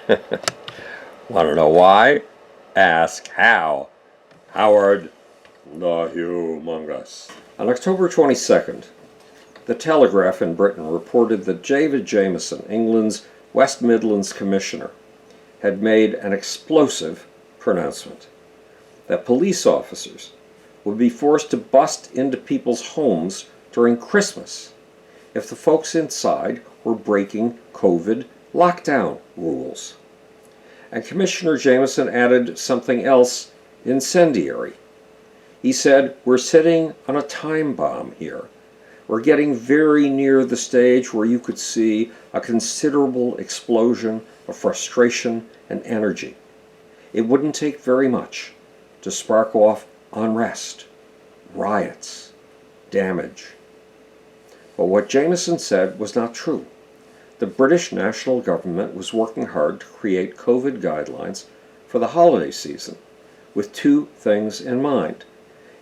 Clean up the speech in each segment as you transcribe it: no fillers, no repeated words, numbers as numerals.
Want to know why? Ask how. Howard the Humongous. On October 22nd, the Telegraph in Britain reported that David Jameson, England's West Midlands Commissioner, had made an explosive pronouncement that police officers would be forced to bust into people's homes during Christmas if the folks inside were breaking COVID lockdown rules. And Commissioner Jameson added something else incendiary. He said, "We're sitting on a time bomb here. We're getting very near the stage where you could see a considerable explosion of frustration and energy. It wouldn't take very much to spark off unrest, riots, damage." But what Jameson said was not true. The British national government was working hard to create COVID guidelines for the holiday season, with two things in mind.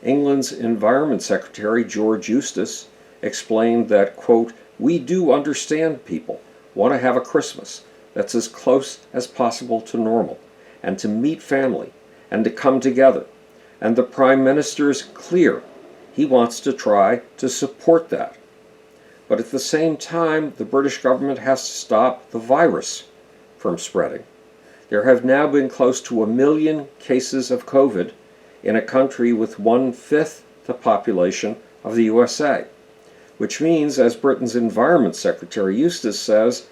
England's Environment Secretary George Eustace explained that, quote, "We do understand people want to have a Christmas that's as close as possible to normal, and to meet family, and to come together. And the Prime Minister's clear. He wants to try to support that. But at the same time, the British government has to stop the virus from spreading. There have now been close to 1 million cases of COVID in a country with 1/5 the population of the USA, which means, as Britain's Environment Secretary Eustace says,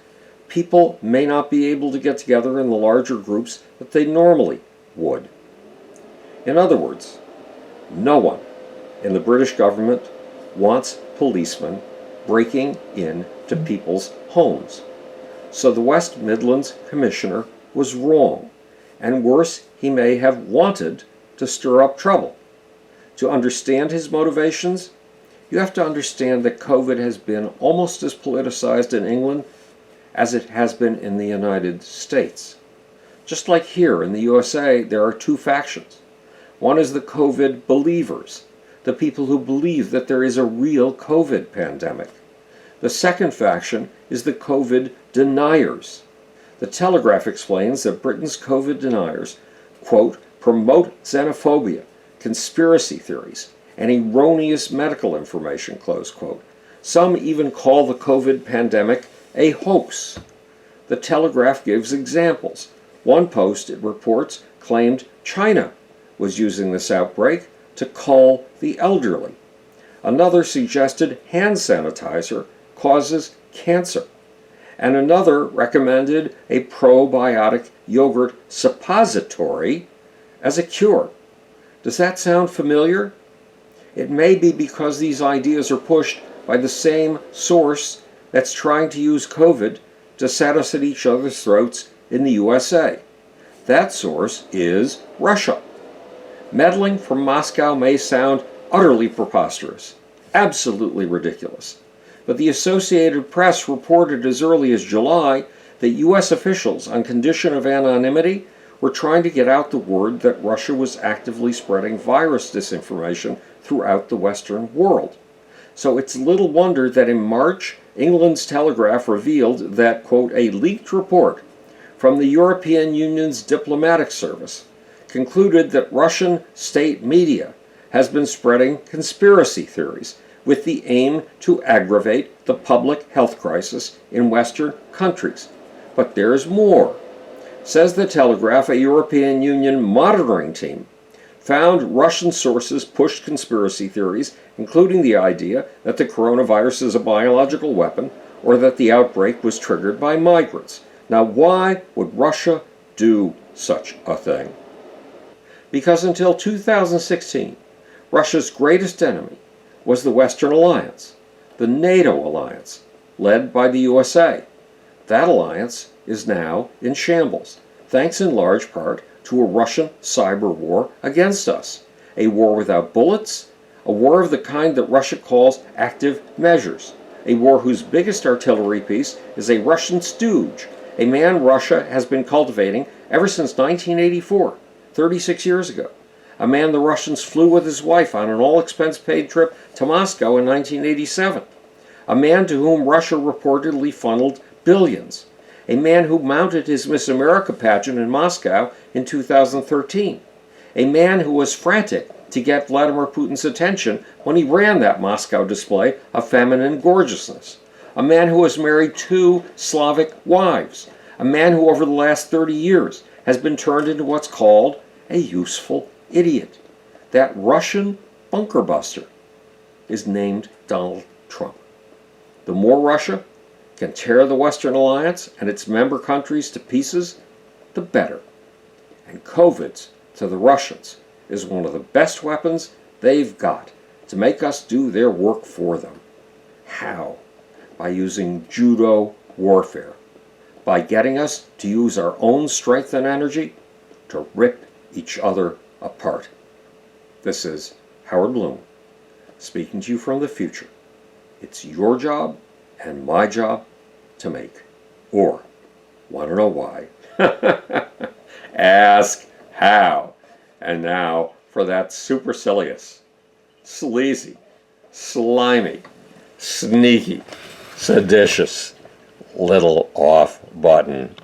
people may not be able to get together in the larger groups that they normally would." In other words, no one in the British government wants policemen breaking into people's homes. So the West Midlands Commissioner was wrong, and worse, he may have wanted to stir up trouble. To understand his motivations, you have to understand that COVID has been almost as politicized in England as it has been in the United States. Just like here in the USA, there are two factions. One is the COVID believers, the people who believe that there is a real COVID pandemic. The second faction is the COVID deniers. The Telegraph explains that Britain's COVID deniers, quote, "promote xenophobia, conspiracy theories, and erroneous medical information," close quote. Some even call the COVID pandemic a hoax. The Telegraph gives examples. One post, it reports, claimed China was using this outbreak to cull the elderly. Another suggested hand sanitizer causes cancer. And another recommended a probiotic yogurt suppository as a cure. Does that sound familiar? It may be because these ideas are pushed by the same source that's trying to use COVID to set us at each other's throats in the USA. That source is Russia. Meddling from Moscow may sound utterly preposterous, absolutely ridiculous. But the Associated Press reported as early as July that U.S. officials, on condition of anonymity, were trying to get out the word that Russia was actively spreading virus disinformation throughout the Western world. So it's little wonder that in March, England's Telegraph revealed that, quote, "a leaked report from the European Union's diplomatic service concluded that Russian state media has been spreading conspiracy theories with the aim to aggravate the public health crisis in Western countries. But there's more." Says the Telegraph, a European Union monitoring team found Russian sources pushed conspiracy theories, including the idea that the coronavirus is a biological weapon or that the outbreak was triggered by migrants. Now, why would Russia do such a thing? Because until 2016, Russia's greatest enemy was the Western Alliance, the NATO alliance, led by the USA. That alliance is now in shambles, thanks in large part to a Russian cyber war against us, a war without bullets, a war of the kind that Russia calls active measures, a war whose biggest artillery piece is a Russian stooge, a man Russia has been cultivating ever since 1984, 36 years ago. A man the Russians flew with his wife on an all-expense-paid trip to Moscow in 1987. A man to whom Russia reportedly funneled billions. a man who mounted his Miss America pageant in Moscow in 2013, a man who was frantic to get Vladimir Putin's attention when he ran that Moscow display of feminine gorgeousness, a man who has married 2 Slavic wives, a man who over the last 30 years has been turned into what's called a useful idiot. That Russian bunker buster is named Donald Trump. The more Russia can tear the Western Alliance and its member countries to pieces, the better. And COVID's to the Russians is one of the best weapons they've got to make us do their work for them. How? By using judo warfare. By getting us to use our own strength and energy to rip each other apart. This is Howard Bloom, speaking to you from the future. It's your job and my job to make. Or, want to know why? Ask how. And now for that supercilious, sleazy, slimy, sneaky, seditious little off button.